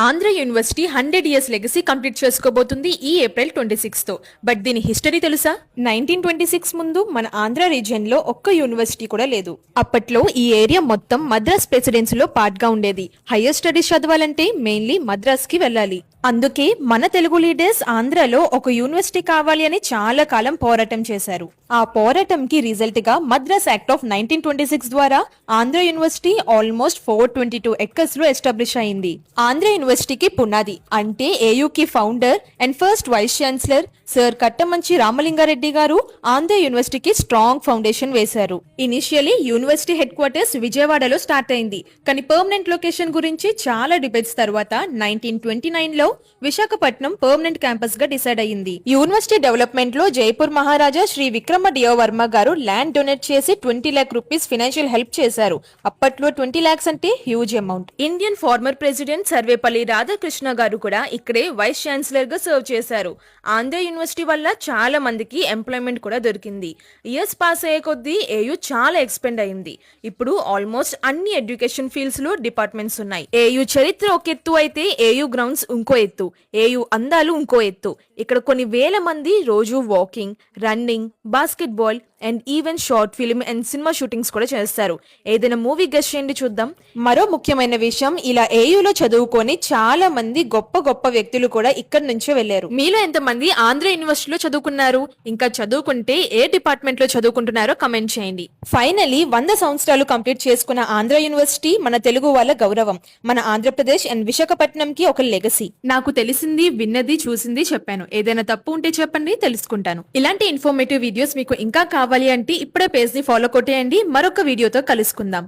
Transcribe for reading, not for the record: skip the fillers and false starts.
Andhra university 100 years legacy complete చేసుకోబోతుంది ఈ April 26 తో. బట్ దీని హిస్టరీ తెలుసా? 1926 ముందు మన ఆంధ్ర రీజియన్ లో ఒక్క యూనివర్సిటీ కూడా లేదు. అప్పట్లో ఈ ఏరియా మొత్తం మద్రాస్ ప్రెసిడెన్సీలో పార్ట్ గా ఉండేది. హైయర్ స్టడీస్ చదవాలంటే మెయిన్లీ మద్రాస్ కి వెళ్ళాలి. అందుకే మన తెలుగు లీడర్స్ ఆంధ్రలో ఒక యూనివర్సిటీ కావాలి అని చాలా కాలం పోరాటం చేశారు. ఆ పోరాటంకి రిజల్ట్ గా మద్రాస్ యాక్ట్ ఆఫ్ 1926 ద్వారా ఆంధ్ర యూనివర్సిటీ ఆల్మోస్ట్ 422 ఎకర్స్ లో ఎస్టాబ్లిష్ అయింది. ఆంధ్ర యూనివర్సిటీకి పునాది అంటే ఏయుకి founder and first vice chancellor sir Kattamanchi Ramalingareddy గారు ఆంధ్ర యూనివర్సిటీకి స్ట్రాంగ్ ఫౌండేషన్ వేశారు. ఇనిషియలీ యూనివర్సిటీ హెడ్ క్వార్టర్స్ విజయవాడలో స్టార్ట్ అయింది. కానీ పర్మనెంట్ లొకేషన్ గురించి చాలా డిబేట్స్ తర్వాత 1929 లో విశాఖపట్నం పర్మనెంట్ క్యాంపస్ గా డిసైడ్ అయ్యింది. యూనివర్సిటీ డెవలప్మెంట్ లో జైపూర్ మహారాజా శ్రీ విక్రమడియో వర్మ గారు ల్యాండ్ డొనేట్ చేసి 20 lakh రూపీస్ ఫైనాన్షియల్ హెల్ప్ చేశారు. అప్పట్లో 20 lakhs అంటే huge amount. Indian former president Sarvepalli Radhakrishna గారు కూడా ఇక్కడే వైస్ ఛాన్సలర్ గా సర్వ్ చేశారు. ఆంధ్ర యూనివర్సిటీ వల్ల చాలా మందికి ఎంప్లాయ్మెంట్ కూడా దొరికింది. ఇయర్స్ పాస్ అయ్యే కొద్దీ ఏయు చాలా ఎక్స్పెండ్ అయింది. ఇప్పుడు ఆల్మోస్ట్ అన్ని ఎడ్యుకేషన్ ఫీల్డ్స్ లో డిపార్ట్మెంట్స్ ఉన్నాయి. ఏయు చరిత్ర ఒక ఎత్తు అయితే ఏయు గ్రౌండ్స్ ఇంకో ఎత్తు, ఏయు అందాలు ఇంకో ఎత్తు. ఇక్కడ కొన్ని వేల మంది రోజు walking, running, basket ball and even short film and cinema shootings కూడా చేస్తారు. ఏదైనా మూవీ గెస్ట్ చేయండి చూద్దాం. మరో ముఖ్యమైన విషయం, ఇలా ఏయులో చదువుకొని చాలా మంది గొప్ప గొప్ప వ్యక్తులు కూడా ఇక్కడ నుంచే వెళ్లారు. మీలో ఎంతమంది ఆంధ్ర యూనివర్సిటీలో చదువుకున్నారు? ఇంకా చదువుకుంటే ఏ డిపార్ట్మెంట్ లో చదువుకుంటున్నారో కమెంట్ చేయండి. ఫైనలీ 100 సంవత్సరాలు కంప్లీట్ చేసుకున్న ఆంధ్ర యూనివర్సిటీ మన తెలుగు వాళ్ళ గౌరవం, మన ఆంధ్రప్రదేశ్ అండ్ విశాఖపట్నం కి ఒక లెగసీ. నాకు తెలిసింది, విన్నది, చూసింది చెప్పాను. ఏదైనా తప్పు ఉంటే చెప్పండి, తెలుసుకుంటాను. ఇలాంటి ఇన్ఫర్మేటివ్ వీడియోస్ మీకు ఇంకా కావాలి అంటే ఇప్పుడే పేజ్ ని ఫాలో కొట్టేయండి. మరొక వీడియోతో కలుసుకుందాం.